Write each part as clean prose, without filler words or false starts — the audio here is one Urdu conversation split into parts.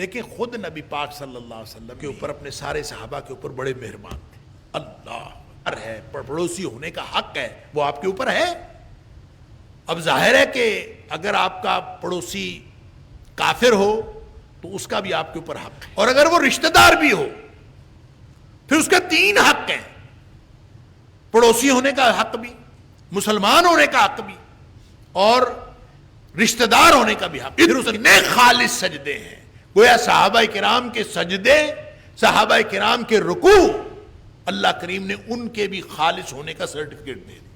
دیکھیں خود نبی پاک صلی اللہ علیہ وسلم کے اوپر اپنے سارے صحابہ کے اوپر بڑے مہربان تھے. اللہ ہے پڑوسی ہونے کا حق ہے وہ آپ کے اوپر ہے. اب ظاہر ہے کہ اگر آپ کا پڑوسی کافر ہو تو اس کا بھی آپ کے اوپر حق ہے, اور اگر وہ رشتہ دار بھی ہو پھر اس کا 3 حق ہیں, پڑوسی ہونے کا حق بھی, مسلمان ہونے کا حق بھی, اور رشتہ دار ہونے کا بھی حق. پھر اس نے خالص سجدے ہیں, گویا صحابہ کرام کے سجدے, صحابہ کرام کے رکوع اللہ کریم نے ان کے بھی خالص ہونے کا سرٹیفکیٹ دے دیا.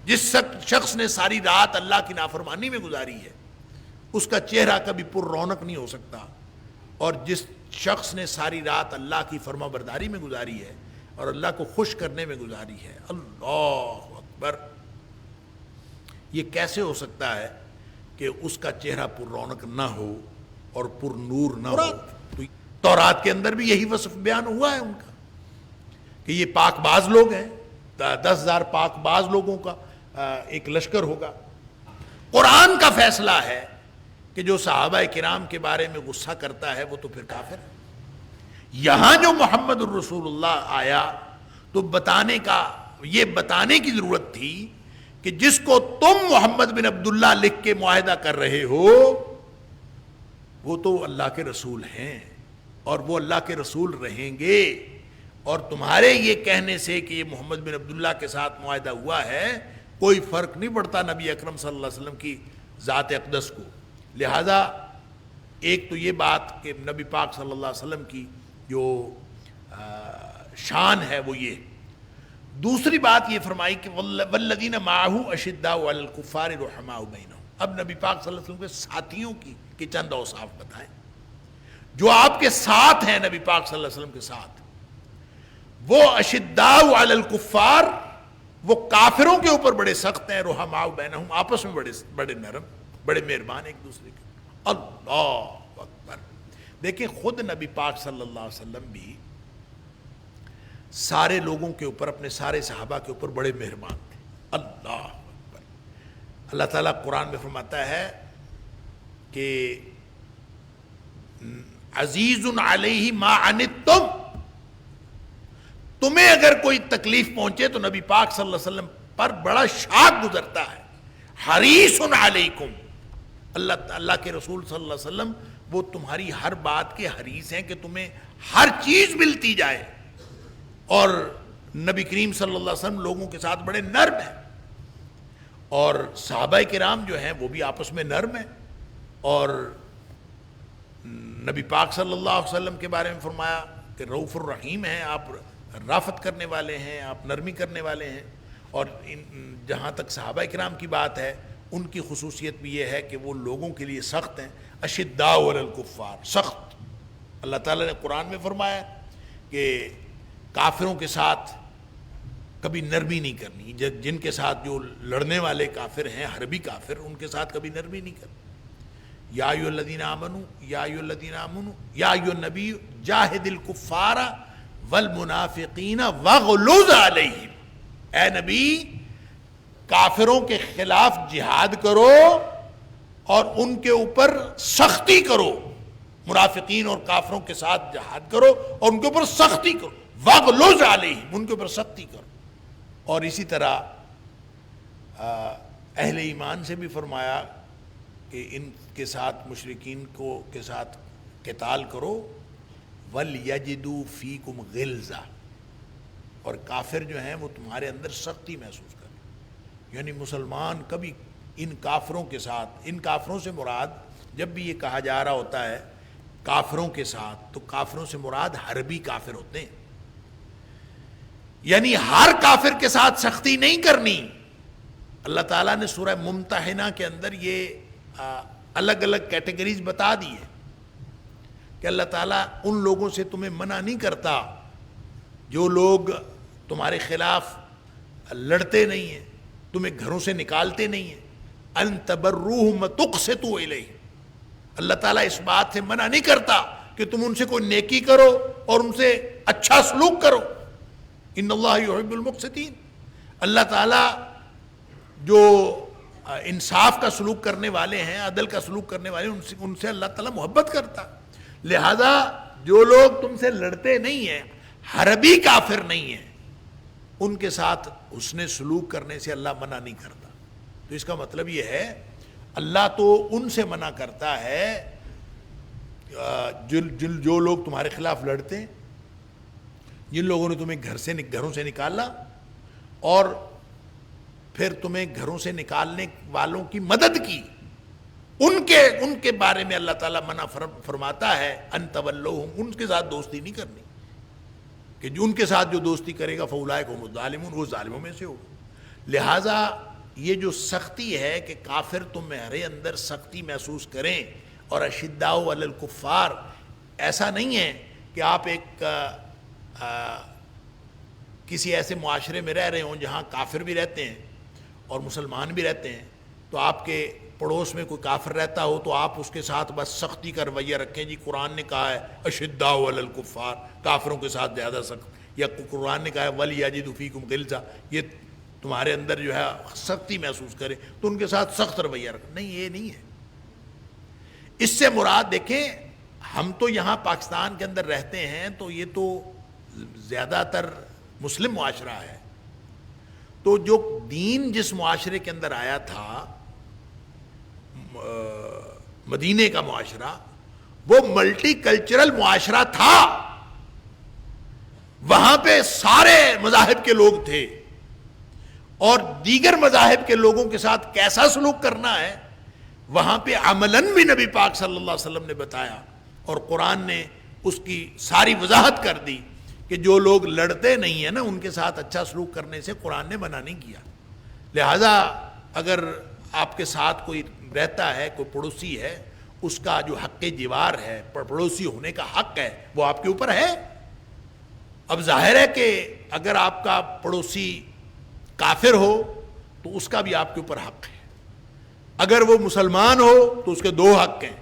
جس شخص نے ساری رات اللہ کی نافرمانی میں گزاری ہے اس کا چہرہ کبھی پر رونق نہیں ہو سکتا, اور جس شخص نے ساری رات اللہ کی فرما برداری میں گزاری ہے اور اللہ کو خوش کرنے میں گزاری ہے, اللہ اکبر, یہ کیسے ہو سکتا ہے کہ اس کا چہرہ پر رونق نہ ہو اور پر نور نہ ہو. تورات کے اندر بھی یہی وصف بیان ہوا ہے ان کا کہ یہ پاک باز لوگ ہیں, 10,000 پاک باز لوگوں کا ایک لشکر ہوگا. قرآن کا فیصلہ ہے کہ جو صحابہ کرام کے بارے میں غصہ کرتا ہے وہ تو پھر کافر ہے. یہاں جو محمد الرسول اللہ آیا تو یہ بتانے کی ضرورت تھی کہ جس کو تم محمد بن عبداللہ لکھ کے معاہدہ کر رہے ہو وہ تو اللہ کے رسول ہیں اور وہ اللہ کے رسول رہیں گے, اور تمہارے یہ کہنے سے کہ یہ محمد بن عبداللہ کے ساتھ معاہدہ ہوا ہے کوئی فرق نہیں پڑتا نبی اکرم صلی اللہ علیہ وسلم کی ذات اقدس کو. لہذا ایک تو یہ بات کہ نبی پاک صلی اللہ علیہ وسلم کی جو شان ہے وہ یہ. دوسری بات یہ فرمائی کہ والذین معہ اشداء علی الکفار رحماء بینہم. اب نبی پاک صلی اللہ علیہ وسلم کے ساتھیوں کی چند اوصاف بتائیں جو آپ کے ساتھ ہیں. نبی پاک صلی اللہ علیہ وسلم کے ساتھ وہ اشداء علی الکفار, وہ کافروں کے اوپر بڑے سخت ہیں, رحماء بینہم آپس میں بڑے نرم, بڑے مہربان ایک دوسرے کے. اللہ اکبر. دیکھیں خود نبی پاک صلی اللہ علیہ وسلم بھی سارے لوگوں کے اوپر, اپنے سارے صحابہ کے اوپر بڑے مہربان تھے. اللہ اکبر. اللہ تعالیٰ قرآن میں فرماتا ہے کہ عزیز علیہ ما عنتم, تمہیں اگر کوئی تکلیف پہنچے تو نبی پاک صلی اللہ علیہ وسلم پر بڑا شاق گزرتا ہے. حریص علیکم, اللہ کے رسول صلی اللہ علیہ وسلم وہ تمہاری ہر بات کے حریص ہیں کہ تمہیں ہر چیز ملتی جائے, اور نبی کریم صلی اللہ علیہ وسلم لوگوں کے ساتھ بڑے نرم ہیں, اور صحابہ کرام جو ہیں وہ بھی آپس میں نرم ہیں. اور نبی پاک صلی اللہ علیہ وسلم کے بارے میں فرمایا کہ رؤوف الرحیم ہیں, آپ رافت کرنے والے ہیں, آپ نرمی کرنے والے ہیں. اور جہاں تک صحابہ کرام کی بات ہے ان کی خصوصیت بھی یہ ہے کہ وہ لوگوں کے لیے سخت ہیں. اشداء علی الکفار, سخت. اللہ تعالیٰ نے قرآن میں فرمایا کہ کافروں کے ساتھ کبھی نرمی نہیں کرنی, جن کے ساتھ جو لڑنے والے کافر ہیں, حربی کافر, ان کے ساتھ کبھی نرمی نہیں کرنی. یا ایھا الذین آمنوا یا ایھا الذین آمنوا یا ایھا النبی جاہد الکفار والمنافقین واغلظ علیہم. اے نبی کافروں کے خلاف جہاد کرو اور ان کے اوپر سختی کرو, منافقین اور کافروں کے ساتھ جہاد کرو اور ان کے اوپر سختی کرو. واغلظ علیہم, ان کے اوپر سختی کرو. اور اسی طرح اہل ایمان سے بھی فرمایا کہ ان کے ساتھ مشرکین کے ساتھ قتال کرو. وَلْيَجِدُوا فِيكُمْ غِلْظَةً, اور کافر جو ہیں وہ تمہارے اندر سختی محسوس کریں. یعنی مسلمان کبھی ان کافروں کے ساتھ, ان کافروں سے مراد جب بھی یہ کہا جا رہا ہوتا ہے کافروں کے ساتھ تو کافروں سے مراد حربی کافر ہوتے ہیں. یعنی ہر کافر کے ساتھ سختی نہیں کرنی. اللہ تعالیٰ نے سورہ ممتحنہ کے اندر یہ الگ الگ کیٹیگریز بتا دی ہے کہ اللہ تعالیٰ ان لوگوں سے تمہیں منع نہیں کرتا جو لوگ تمہارے خلاف لڑتے نہیں ہیں, تمہیں گھروں سے نکالتے نہیں ہیں. ان تبروہم تقسطوا الیہم, اللہ تعالیٰ اس بات سے منع نہیں کرتا کہ تم ان سے کوئی نیکی کرو اور ان سے اچھا سلوک کرو. ان اللہ یحب المقسطین, اللہ تعالیٰ جو انصاف کا سلوک کرنے والے ہیں, عدل کا سلوک کرنے والے ہیں, ان سے اللہ تعالیٰ محبت کرتا. لہذا جو لوگ تم سے لڑتے نہیں ہیں، حربی کافر نہیں ہیں، ان کے ساتھ حسن سلوک کرنے سے اللہ منع نہیں کرتا۔ تو اس کا مطلب یہ ہے اللہ تو ان سے منع کرتا ہے جو لوگ تمہارے خلاف لڑتے ہیں، جن لوگوں نے تمہیں گھروں سے نکالا اور پھر تمہیں گھروں سے نکالنے والوں کی مدد کی، ان کے بارے میں اللہ تعالیٰ منع فرماتا ہے ان تولوہم، ان کے ساتھ دوستی نہیں کرنی، کہ جو ان کے ساتھ جو دوستی کرے گا فاولئک هم الظالمون، وہ ظالموں میں سے ہوگا۔ لہٰذا یہ جو سختی ہے کہ کافر تمہارے اندر سختی محسوس کریں، اور اشداء علی الکفار، ایسا نہیں ہے کہ آپ ایک کسی ایسے معاشرے میں رہ رہے ہوں جہاں کافر بھی رہتے ہیں اور مسلمان بھی رہتے ہیں، تو آپ کے پڑوس میں کوئی کافر رہتا ہو تو آپ اس کے ساتھ بس سختی کا رویہ رکھیں، جی قرآن نے کہا ہے اشداء علی الکفار، کافروں کے ساتھ زیادہ سخت، یا قرآن نے کہا ہے وَلْيَجِدُ فِيكُمْ غِلْظَةً، یہ تمہارے اندر جو ہے سختی محسوس کرے تو ان کے ساتھ سخت رویہ رکھ، نہیں، یہ نہیں ہے۔ اس سے مراد دیکھیں، ہم تو یہاں پاکستان کے اندر رہتے ہیں تو یہ تو زیادہ تر مسلم معاشرہ ہے، تو جو دین جس معاشرے کے اندر آیا تھا، مدینے کا معاشرہ، وہ ملٹی کلچرل معاشرہ تھا، وہاں پہ سارے مذاہب کے لوگ تھے، اور دیگر مذاہب کے لوگوں کے ساتھ کیسا سلوک کرنا ہے وہاں پہ عملاً بھی نبی پاک صلی اللہ علیہ وسلم نے بتایا، اور قرآن نے اس کی ساری وضاحت کر دی کہ جو لوگ لڑتے نہیں ہیں نا، ان کے ساتھ اچھا سلوک کرنے سے قرآن نے منع نہیں کیا۔ لہذا اگر آپ کے ساتھ کوئی رہتا ہے، کوئی پڑوسی ہے، اس کا جو حق جوار ہے، پڑوسی ہونے کا حق ہے، وہ آپ کے اوپر ہے۔ اب ظاہر ہے کہ اگر آپ کا پڑوسی کافر ہو تو اس کا بھی آپ کے اوپر حق ہے، اگر وہ مسلمان ہو تو اس کے دو حق ہیں،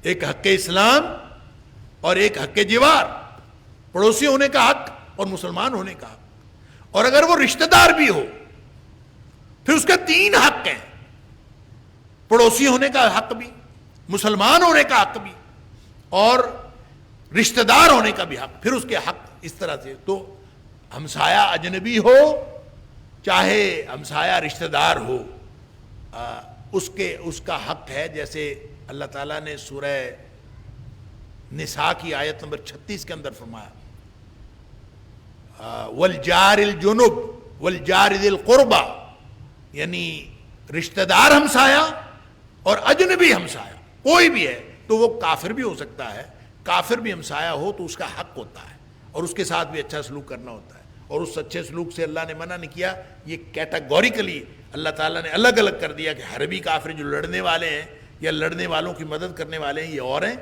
ایک حق اسلام اور ایک حق جوار، پڑوسی ہونے کا حق اور مسلمان ہونے کا حق، اور اگر وہ رشتہ دار بھی ہو پھر اس کے تین حق ہیں، پڑوسی ہونے کا حق بھی، مسلمان ہونے کا حق بھی، اور رشتہ دار ہونے کا بھی حق، پھر اس کے حق اس طرح سے۔ تو ہمسایہ اجنبی ہو چاہے ہمسایہ رشتہ دار ہو، اس کا حق ہے، جیسے اللہ تعالیٰ نے سورہ نساء کی آیت نمبر 36 کے اندر فرمایا والجار الجنب والجار ذی القربہ، یعنی رشتہ دار ہمسایہ اور اجنبی ہمسایہ کوئی بھی ہے، تو وہ کافر بھی ہو سکتا ہے، کافر بھی ہمسایہ ہو تو اس کا حق ہوتا ہے، اور اس کے ساتھ بھی اچھا سلوک کرنا ہوتا ہے، اور اس اچھے سلوک سے اللہ نے منع نہیں کیا۔ یہ کیٹاگوریکلی اللہ تعالیٰ نے الگ الگ کر دیا کہ حربی کافر جو لڑنے والے ہیں یا لڑنے والوں کی مدد کرنے والے ہیں یہ اور ہیں،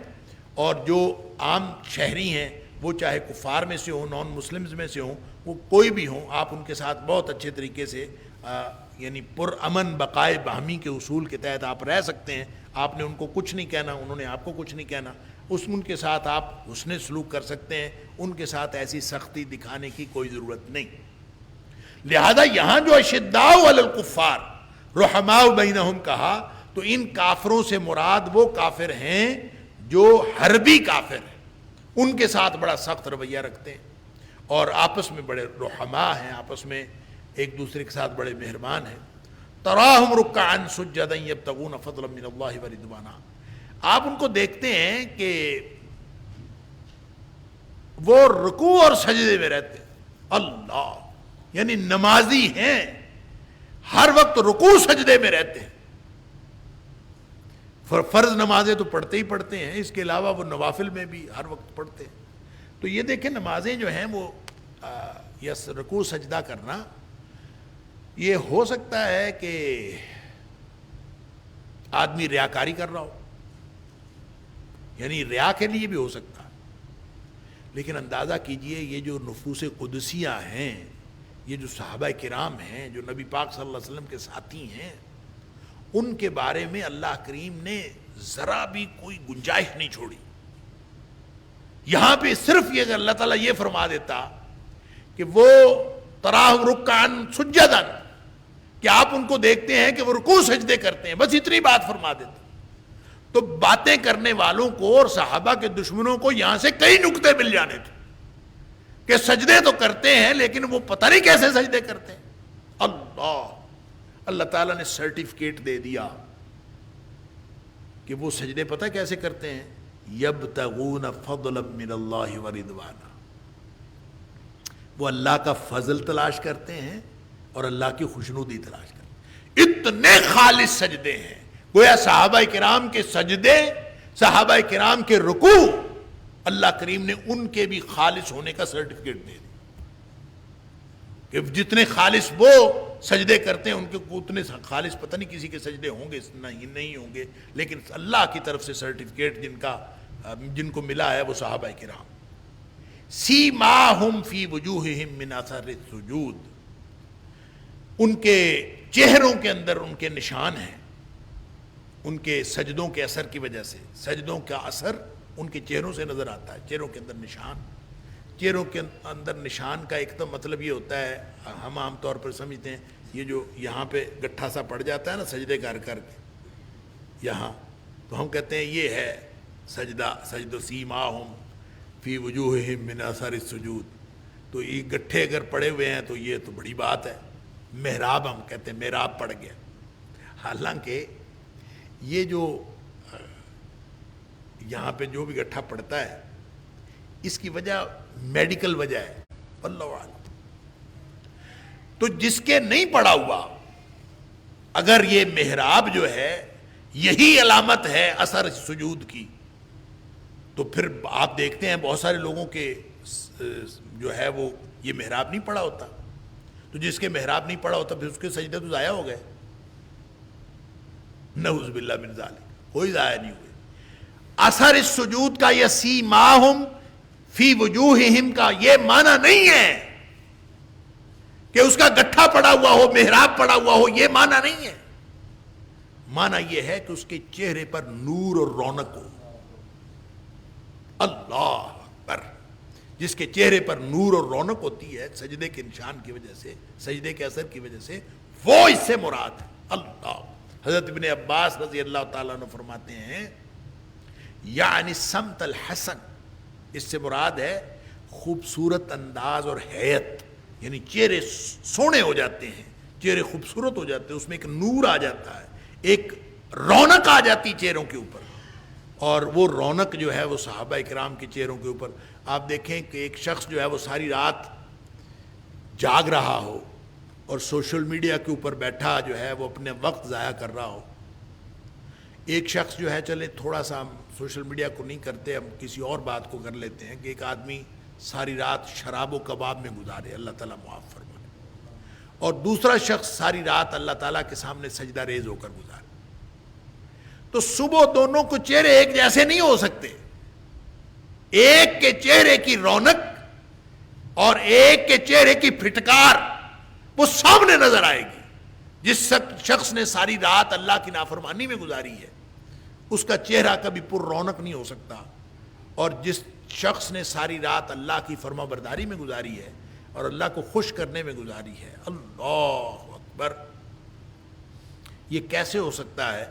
اور جو عام شہری ہیں وہ چاہے کفار میں سے ہوں، نان مسلمز میں سے ہوں، وہ کوئی بھی ہوں، آپ ان کے ساتھ بہت اچھے طریقے سے یعنی پرامن بقائے باہمی کے اصول کے تحت آپ رہ سکتے ہیں۔ آپ نے ان کو کچھ نہیں کہنا، انہوں نے آپ کو کچھ نہیں کہنا، ان کے ساتھ آپ حسن سلوک کر سکتے ہیں، ان کے ساتھ ایسی سختی دکھانے کی کوئی ضرورت نہیں۔ لہذا یہاں جو اشداء علی الکفار رحماء بینہم کہا، تو ان کافروں سے مراد وہ کافر ہیں جو حربی کافر ہیں، ان کے ساتھ بڑا سخت رویہ رکھتے ہیں اور آپس میں بڑے رحماء ہیں، آپس میں ایک دوسرے کے ساتھ بڑے مہربان ہیں۔ تراہم رکعا سجدا یبتغون فضلا من اللہ ورضوانا، آپ ان کو دیکھتے ہیں کہ وہ رکوع اور سجدے میں رہتے ہیں، اللہ، یعنی نمازی ہیں، ہر وقت رکوع سجدے میں رہتے ہیں، فرض نمازیں تو پڑھتے ہی پڑھتے ہیں، اس کے علاوہ وہ نوافل میں بھی ہر وقت پڑھتے ہیں۔ تو یہ دیکھیں نمازیں جو ہیں وہ یس رکوع سجدہ کرنا، یہ ہو سکتا ہے کہ آدمی ریاکاری کر رہا ہو، یعنی ریا کے لیے بھی ہو سکتا ہے، لیکن اندازہ کیجئے یہ جو نفوس قدسیہ ہیں، یہ جو صحابہ کرام ہیں، جو نبی پاک صلی اللہ علیہ وسلم کے ساتھی ہیں، ان کے بارے میں اللہ کریم نے ذرا بھی کوئی گنجائش نہیں چھوڑی۔ یہاں پہ صرف یہ اللہ تعالیٰ یہ فرما دیتا کہ وہ تراہم رکعا سجدا، کہ آپ ان کو دیکھتے ہیں کہ وہ رکوع سجدے کرتے ہیں، بس اتنی بات فرما دیتے، تو باتیں کرنے والوں کو اور صحابہ کے دشمنوں کو یہاں سے کئی نکتے مل جانے تھے کہ سجدے تو کرتے ہیں لیکن وہ پتہ نہیں کیسے سجدے کرتے ہیں. اللہ تعالیٰ نے سرٹیفکیٹ دے دیا کہ وہ سجدے پتہ کیسے کرتے ہیں. یبتغون فضلا من اللہ ورضوانا، وہ اللہ کا فضل تلاش کرتے ہیں اور اللہ کی خوشنودی تلاش کرتے ہیں. اتنے خالص سجدے ہیں، گویا صحابہ کرام کے سجدے، صحابہ کرام کے رکوع، اللہ کریم نے ان کے بھی خالص ہونے کا سرٹیفکیٹ دے دیا کہ جتنے خالص وہ سجدے کرتے ہیں ان کے اتنے خالص پتہ نہیں کسی کے سجدے ہوں گے نہیں ہوں گے، لیکن اللہ کی طرف سے سرٹیفکیٹ جن کو ملا ہے وہ صحابہ کرام. سیماہم فی وجوہہم من اثر السجود، ان کے چہروں کے اندر ان کے نشان ہیں، ان کے سجدوں کے اثر کی وجہ سے. سجدوں کا اثر ان کے چہروں سے نظر آتا ہے، چہروں کے اندر نشان. چہروں کے اندر نشان کا ایک تو مطلب یہ ہوتا ہے، ہم عام طور پر سمجھتے ہیں یہ جو یہاں پہ گٹھا سا پڑ جاتا ہے نا سجدے کر کے یہاں، تو ہم کہتے ہیں یہ ہے سجدہ. سجد سیماہم فی وجوہہم من اثر السجود. تو یہ گٹھے اگر پڑے ہوئے ہیں تو یہ تو بڑی بات ہے. محراب ہم کہتے ہیں محراب پڑ گیا. حالانکہ یہ جو یہاں پہ جو بھی گٹھا پڑتا ہے اس کی وجہ میڈیکل وجہ ہے، اللہ اعلم. تو جس کے نہیں پڑا ہوا، اگر یہ محراب جو ہے یہی علامت ہے اثر سجود کی، تو پھر آپ دیکھتے ہیں بہت سارے لوگوں کے جو ہے وہ یہ محراب نہیں پڑا ہوتا. تو جس کے محراب نہیں پڑا ہوتا پھر اس کے سجدے تو ضائع ہو گئے. نعوذ باللہ من ذالک، کوئی ضائع نہیں ہوئے. اثر السجود کا یہ سیماہم فی وجوہہم کا یہ معنی نہیں ہے کہ اس کا گٹھا پڑا ہوا ہو، محراب پڑا ہوا ہو، یہ معنی نہیں ہے. معنی یہ ہے کہ اس کے چہرے پر نور اور رونق ہو. اللہ اکبر. جس کے چہرے پر نور اور رونق ہوتی ہے سجدے کے نشان کی وجہ سے، سجدے کے اثر کی وجہ سے، وہ اس سے مراد ہے. اللہ. حضرت ابن عباس رضی اللہ تعالیٰ عنہ فرماتے ہیں یعنی سمت الحسن، اس سے مراد ہے خوبصورت انداز اور حیت، یعنی چہرے سونے ہو جاتے ہیں، چہرے خوبصورت ہو جاتے ہیں، اس میں ایک نور آ جاتا ہے، ایک رونق آ جاتی چہروں کے اوپر. اور وہ رونق جو ہے وہ صحابہ کرام کے چہروں کے اوپر آپ دیکھیں کہ ایک شخص جو ہے وہ ساری رات جاگ رہا ہو اور سوشل میڈیا کے اوپر بیٹھا جو ہے وہ اپنے وقت ضائع کر رہا ہو. ایک شخص جو ہے چلے تھوڑا سا ہم سوشل میڈیا کو نہیں کرتے، ہم کسی اور بات کو کر لیتے ہیں کہ ایک آدمی ساری رات شراب و کباب میں گزارے، اللہ تعالیٰ معاف فرمائے، اور دوسرا شخص ساری رات اللہ تعالیٰ کے سامنے سجدہ ریز ہو کر گزارے. تو صبح دونوں کو چہرے ایک جیسے نہیں ہو سکتے. ایک کے چہرے کی رونق اور ایک کے چہرے کی پھٹکار وہ سامنے نظر آئے گی. جس شخص نے ساری رات اللہ کی نافرمانی میں گزاری ہے اس کا چہرہ کبھی پر رونق نہیں ہو سکتا، اور جس شخص نے ساری رات اللہ کی فرما برداری میں گزاری ہے اور اللہ کو خوش کرنے میں گزاری ہے، اللہ اکبر، یہ کیسے ہو سکتا ہے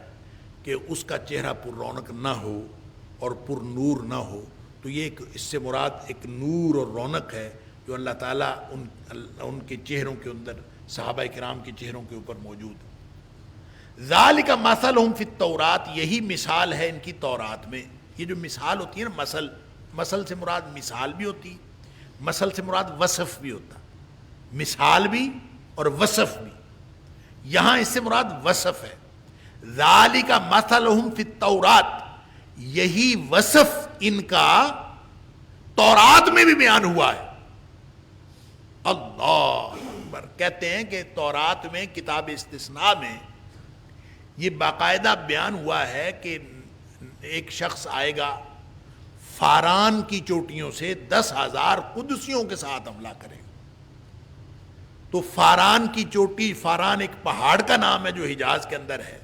کہ اس کا چہرہ پر رونق نہ ہو اور پر نور نہ ہو. تو یہ اس سے مراد ایک نور اور رونق ہے جو اللہ تعالیٰ ان کے چہروں کے اندر، صحابہ کرام کے چہروں کے اوپر موجود ہے. ذالک مثلہم فی التورات، یہی مثال ہے ان کی تورات میں. یہ جو مثال ہوتی ہے نا، مثل سے مراد مثال بھی ہوتی، مثل سے مراد وصف بھی ہوتا، مثال بھی اور وصف بھی. یہاں اس سے مراد وصف ہے. ذالک مثلہم فی التورات، یہی وصف ان کا تورات میں بھی بیان ہوا ہے. اللہ اکبر. کہتے ہیں کہ تورات میں کتاب استثناء میں یہ باقاعدہ بیان ہوا ہے کہ ایک شخص آئے گا فاران کی چوٹیوں سے 10,000 قدسیوں کے ساتھ حملہ کرے گا. تو فاران کی چوٹی، فاران ایک پہاڑ کا نام ہے جو حجاز کے اندر ہے،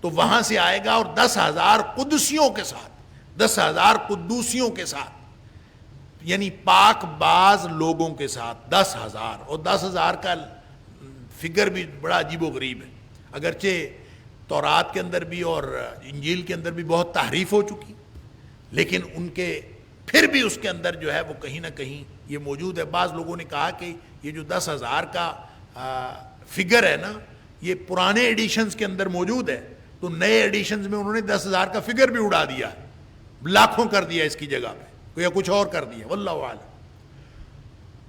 تو وہاں سے آئے گا اور 10,000 قدسیوں کے ساتھ، 10,000 قدوسیوں کے ساتھ، یعنی پاک باز لوگوں کے ساتھ 10,000. اور 10,000 کا فگر بھی بڑا عجیب و غریب ہے. اگرچہ تورات کے اندر بھی اور انجیل کے اندر بھی بہت تحریف ہو چکی، لیکن ان کے پھر بھی اس کے اندر جو ہے وہ کہیں نہ کہیں یہ موجود ہے۔ بعض لوگوں نے کہا کہ یہ جو 10,000 کا فگر ہے نا، یہ پرانے ایڈیشنز کے اندر موجود ہے، تو نئے ایڈیشنز میں انہوں نے 10,000 کا فگر بھی اڑا دیا ہے، لاکھوں کر دیا اس کی جگہ پہ، یا کچھ اور کر دیا، واللہ اعلم۔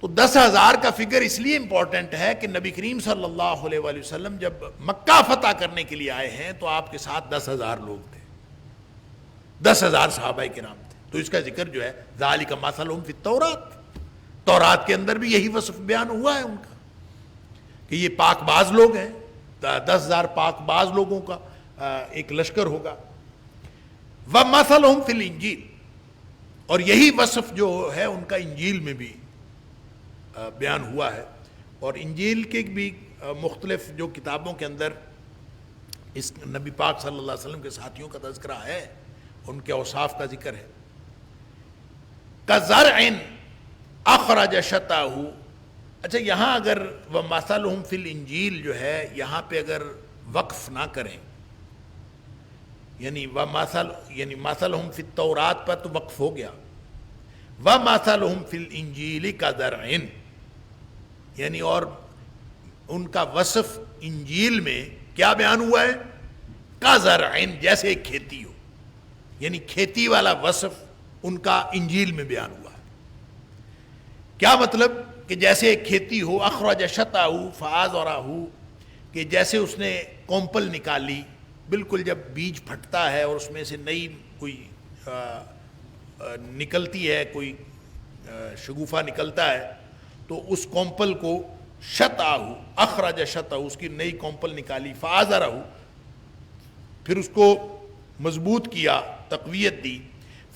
تو 10,000 کا فگر اس لیے امپورٹنٹ ہے کہ نبی کریم صلی اللہ علیہ وآلہ وسلم جب مکہ فتح کرنے کے لیے آئے ہیں تو آپ کے ساتھ 10,000 لوگ تھے، 10,000 صحابہ کرام تھے۔ تو اس کا ذکر جو ہے ذالک مثلہم فی التوراۃ، تورات کے اندر بھی یہی وصف بیان ہوا ہے ان کا کہ یہ پاک باز لوگ ہیں، 10,000 پاک باز لوگوں کا ایک لشکر ہوگا۔ وَمَثَلُهُمْ فِي الْإِنْجِيلِ، اور یہی وصف جو ہے ان کا انجیل میں بھی بیان ہوا ہے، اور انجیل کے بھی مختلف جو کتابوں کے اندر اس نبی پاک صلی اللہ علیہ وسلم کے ساتھیوں کا تذکرہ ہے، ان کے اوصاف کا ذکر ہے۔ كَزَرْعٍ أَخْرَجَ شَطْأَهُ، اچھا یہاں اگر وَمَثَلُهُمْ فِي الْإِنْجِيلِ جو ہے یہاں پہ اگر وقف نہ کریں، یعنی مَثَلُهُمْ فِي التَّوْرَاتِ پر تو وقف ہو گیا، وَمَثَلُهُمْ فِي الْإِنْجِيلِ كَزَرْعٍ، یعنی اور ان کا وصف انجیل میں کیا بیان ہوا ہے؟ کَزَرْعٍ، جیسے ایک کھیتی ہو، یعنی کھیتی والا وصف ان کا انجیل میں بیان ہوا ہے۔ کیا مطلب؟ کہ جیسے ایک کھیتی ہو، اخرج شطأہ فآزرہ، کہ جیسے اس نے کومپل نکالی، بالکل جب بیج پھٹتا ہے اور اس میں سے نئی کوئی نکلتی ہے، کوئی شگوفہ نکلتا ہے، تو اس کومپل کو شطأہ، اخرج شطأہ، اس کی نئی کومپل نکالی، فآزرہ، پھر اس کو مضبوط کیا، تقویت دی،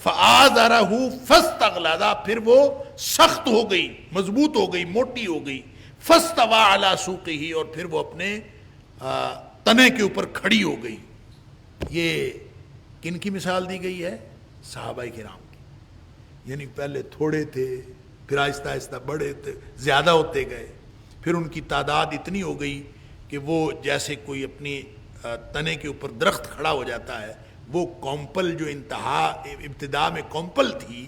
فآزرہ فاستغلظ، پھر وہ سخت ہو گئی، مضبوط ہو گئی، موٹی ہو گئی، فاستوى علی سوقہ، اور پھر وہ اپنے تنے کے اوپر کھڑی ہو گئی۔ یہ کن کی مثال دی گئی ہے؟ صحابہ کرام کی، یعنی پہلے تھوڑے تھے، پھر آہستہ آہستہ بڑے تھے، زیادہ ہوتے گئے، پھر ان کی تعداد اتنی ہو گئی کہ وہ جیسے کوئی اپنی تنے کے اوپر درخت کھڑا ہو جاتا ہے، وہ کومپل جو ابتدا میں کومپل تھی،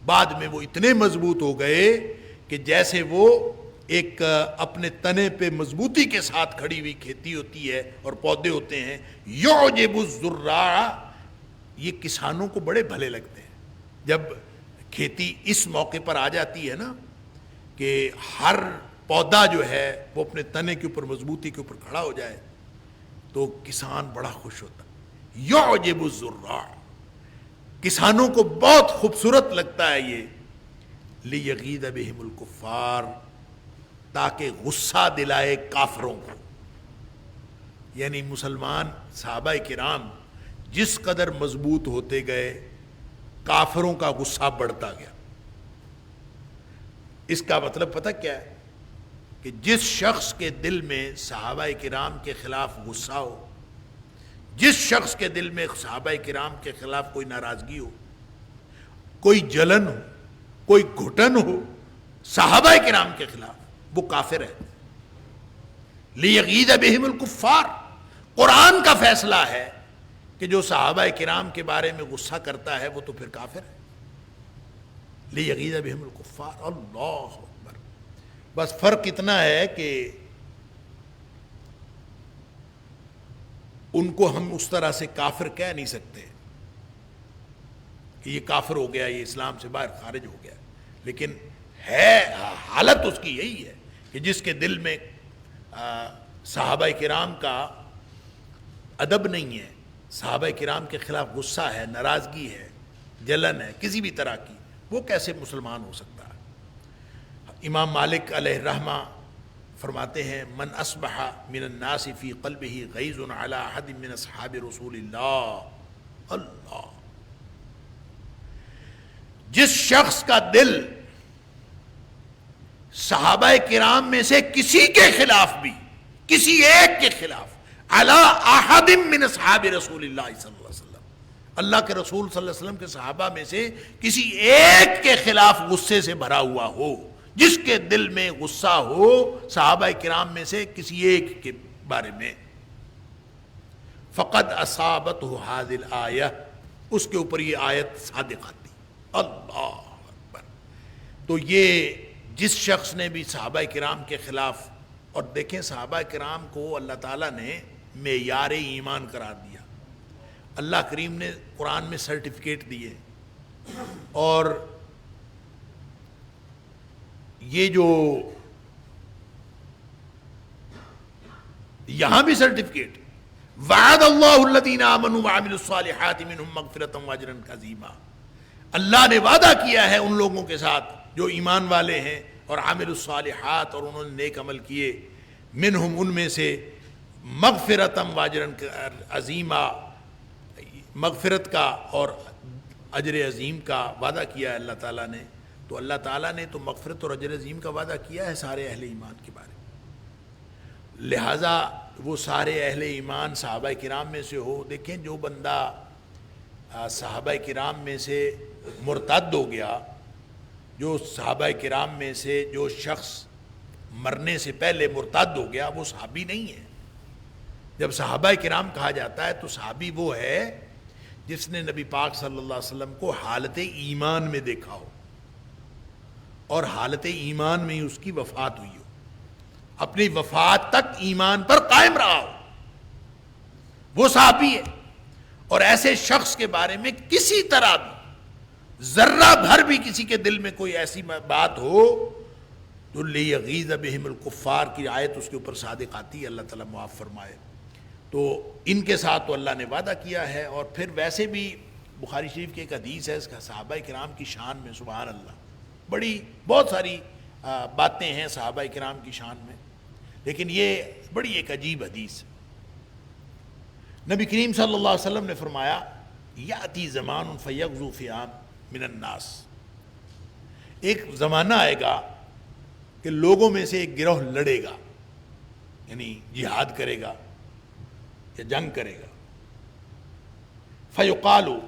بعد میں وہ اتنے مضبوط ہو گئے کہ جیسے وہ ایک اپنے تنے پہ مضبوطی کے ساتھ کھڑی ہوئی کھیتی ہوتی ہے اور پودے ہوتے ہیں۔ یعجب الزراع، یہ کسانوں کو بڑے بھلے لگتے ہیں جب کھیتی اس موقع پر آ جاتی ہے نا، کہ ہر پودا جو ہے وہ اپنے تنے کے اوپر مضبوطی کے اوپر کھڑا ہو جائے، تو کسان بڑا خوش ہوتا ہے۔ یعجب الزراع، کسانوں کو بہت خوبصورت لگتا ہے یہ، لیغیظ بہم الکفار، تاکہ غصہ دلائے کافروں کو، یعنی مسلمان صحابہ کرام جس قدر مضبوط ہوتے گئے، کافروں کا غصہ بڑھتا گیا۔ اس کا مطلب پتہ کیا ہے؟ کہ جس شخص کے دل میں صحابہ کرام کے خلاف غصہ ہو، جس شخص کے دل میں صحابہ کرام کے خلاف کوئی ناراضگی ہو، کوئی جلن ہو، کوئی گھٹن ہو صحابہ کرام کے خلاف، وہ کافر ہے۔ لیغیظ بہم الکفار، قرآن کا فیصلہ ہے کہ جو صحابہ کرام کے بارے میں غصہ کرتا ہے وہ تو پھر کافر ہے۔ لیغیظ بہم الکفار، اللہ اکبر۔ بس فرق اتنا ہے کہ ان کو ہم اس طرح سے کافر کہہ نہیں سکتے کہ یہ کافر ہو گیا، یہ اسلام سے باہر خارج ہو گیا، لیکن ہے حالت اس کی یہی ہے کہ جس کے دل میں صحابہ کرام کا ادب نہیں ہے، صحابہ کرام کے خلاف غصہ ہے، ناراضگی ہے، جلن ہے کسی بھی طرح کی، وہ کیسے مسلمان ہو سکتا ہے؟ امام مالک علیہ الرحمہ فرماتے ہیں، من اصبح من الناس فی قلبہ غیظ علی احد من اصحاب رسول اللہ، اللہ، جس شخص کا دل صحابہ کرام میں سے کسی کے خلاف بھی، کسی ایک کے خلاف، علی احد من اصحاب رسول اللہ صلی اللہ علیہ وسلم، اللہ کے رسول صلی اللہ علیہ وسلم کے صحابہ میں سے کسی ایک کے خلاف غصے سے بھرا ہوا ہو، جس کے دل میں غصہ ہو صحابہ کرام میں سے کسی ایک کے بارے میں، فقد اصابته هذه الآیہ، اس کے اوپر یہ آیت صادق آتی. اللہ اکبر. تو یہ جس شخص نے بھی صحابہ کرام کے خلاف، اور دیکھیں صحابہ کرام کو اللہ تعالیٰ نے معیار ایمان قرار دیا. اللہ کریم نے قرآن میں سرٹیفکیٹ دیے، اور یہ جو یہاں بھی سرٹیفکیٹ، وعد اللہ الذین آمنوا وعملوا الصالحات منہم مغفرۃ واجرا عظیما. اللہ نے وعدہ کیا ہے ان لوگوں کے ساتھ جو ایمان والے ہیں اور عامل الصالحات، اور انہوں نے نیک عمل کیے، منہم ان میں سے، مغفرۃ واجرا عظیما، مغفرت کا اور اجر عظیم کا وعدہ کیا ہے اللہ تعالیٰ نے. تو اللہ تعالیٰ نے تو مغفرت اور اجر عظیم کا وعدہ کیا ہے سارے اہل ایمان کے بارے میں. لہٰذا وہ سارے اہل ایمان صحابہ کرام میں سے ہو. دیکھیں جو بندہ صحابہ کرام میں سے مرتد ہو گیا، جو صحابہ کرام میں سے جو شخص مرنے سے پہلے مرتد ہو گیا، وہ صحابی نہیں ہے. جب صحابہ کرام کہا جاتا ہے تو صحابی وہ ہے جس نے نبی پاک صلی اللہ علیہ وسلم کو حالت ایمان میں دیکھا ہو، اور حالت ایمان میں ہی اس کی وفات ہوئی ہو، اپنی وفات تک ایمان پر قائم رہا ہو، وہ صحابی ہے. اور ایسے شخص کے بارے میں کسی طرح بھی ذرہ بھر بھی کسی کے دل میں کوئی ایسی بات ہو تو لیغیظ بہم الکفار کی آیت اس کے اوپر صادق آتی ہے. اللہ تعالیٰ معاف فرمائے. تو ان کے ساتھ تو اللہ نے وعدہ کیا ہے. اور پھر ویسے بھی بخاری شریف کی ایک حدیث ہے اس کا صحابہ کرام کی شان میں، سبحان اللہ، بہت ساری باتیں ہیں صحابہ کرام کی شان میں، لیکن یہ بڑی ایک عجیب حدیث ہے. نبی کریم صلی اللہ علیہ وسلم نے فرمایا یاتی زمان فیغزو فیام من الناس، ایک زمانہ آئے گا کہ لوگوں میں سے ایک گروہ لڑے گا، یعنی جہاد کرے گا یا جنگ کرے گا. فیقالو،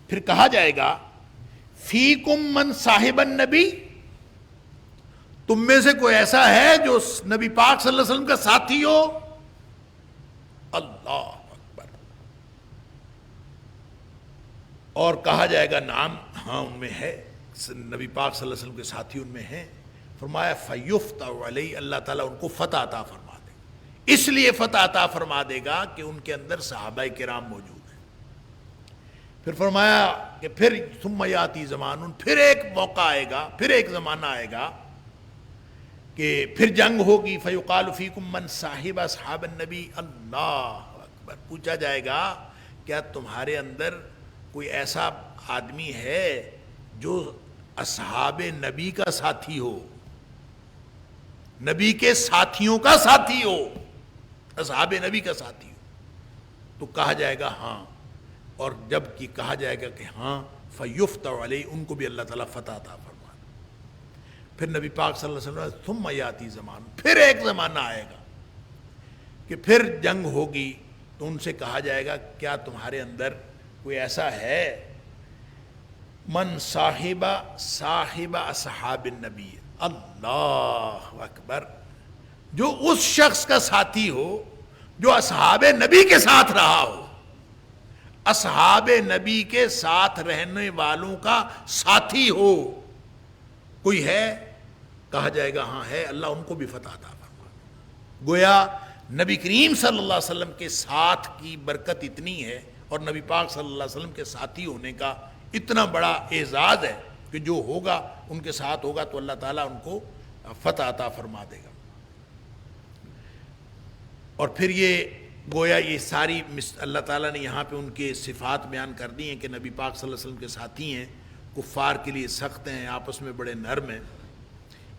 پھر کہا جائے گا فیکم من صاحب النبی، تم میں سے کوئی ایسا ہے جو نبی پاک صلی اللہ علیہ وسلم کا ساتھی ہو. اللہ اکبر. اور کہا جائے گا نعم، ہاں ان میں ہے، نبی پاک صلی اللہ علیہ وسلم کے ساتھی ان میں ہیں. فرمایا فیفتح علیہ، اللہ تعالیٰ ان کو فتح عطا فرما دے گا. اس لیے فتح عطا فرما دے گا کہ ان کے اندر صحابہ کرام موجود ہیں. پھر فرمایا کہ پھر ثم یاتی زمان، پھر ایک موقع آئے گا، پھر ایک زمانہ آئے گا کہ پھر جنگ ہوگی. فیقال فیکم من صاحب اصحاب النبی. اللہ اکبر. پوچھا جائے گا کیا تمہارے اندر کوئی ایسا آدمی ہے جو اصحاب نبی کا ساتھی ہو، نبی کے ساتھیوں کا ساتھی ہو، اصحاب نبی کا ساتھی ہو؟ تو کہا جائے گا ہاں. اور جب کہ کہا جائے گا کہ ہاں، فیفتح علیہ، ان کو بھی اللہ تعالیٰ فتح عطا فرما دے. پھر نبی پاک صلی اللہ علیہ وسلم ثم یاتی زمان، پھر ایک زمانہ آئے گا کہ پھر جنگ ہوگی. تو ان سے کہا جائے گا کیا تمہارے اندر کوئی ایسا ہے من صاحب اصحاب النبی. اللہ اکبر. جو اس شخص کا ساتھی ہو جو اصحاب نبی کے ساتھ رہا ہو، اصحاب نبی کے ساتھ رہنے والوں کا ساتھی ہو. کوئی ہے؟ کہا جائے گا ہاں ہے. اللہ ان کو بھی فتح عطا فرما. گویا نبی کریم صلی اللہ علیہ وسلم کے ساتھ کی برکت اتنی ہے، اور نبی پاک صلی اللہ علیہ وسلم کے ساتھی ہونے کا اتنا بڑا اعزاز ہے کہ جو ہوگا ان کے ساتھ ہوگا تو اللہ تعالیٰ ان کو فتح عطا فرما دے گا. اور پھر یہ گویا یہ ساری اللہ تعالیٰ نے یہاں پہ ان کے صفات بیان کر دی ہیں کہ نبی پاک صلی اللہ علیہ وسلم کے ساتھی ہیں، کفار کے لیے سخت ہیں، آپس میں بڑے نرم ہیں،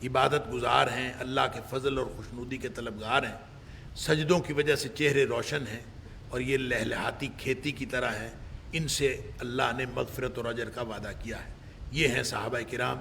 عبادت گزار ہیں، اللہ کے فضل اور خوشنودی کے طلبگار ہیں، سجدوں کی وجہ سے چہرے روشن ہیں، اور یہ لہلہاتی کھیتی کی طرح ہیں. ان سے اللہ نے مغفرت اور اجر کا وعدہ کیا ہے. یہ ہیں صحابہ کرام.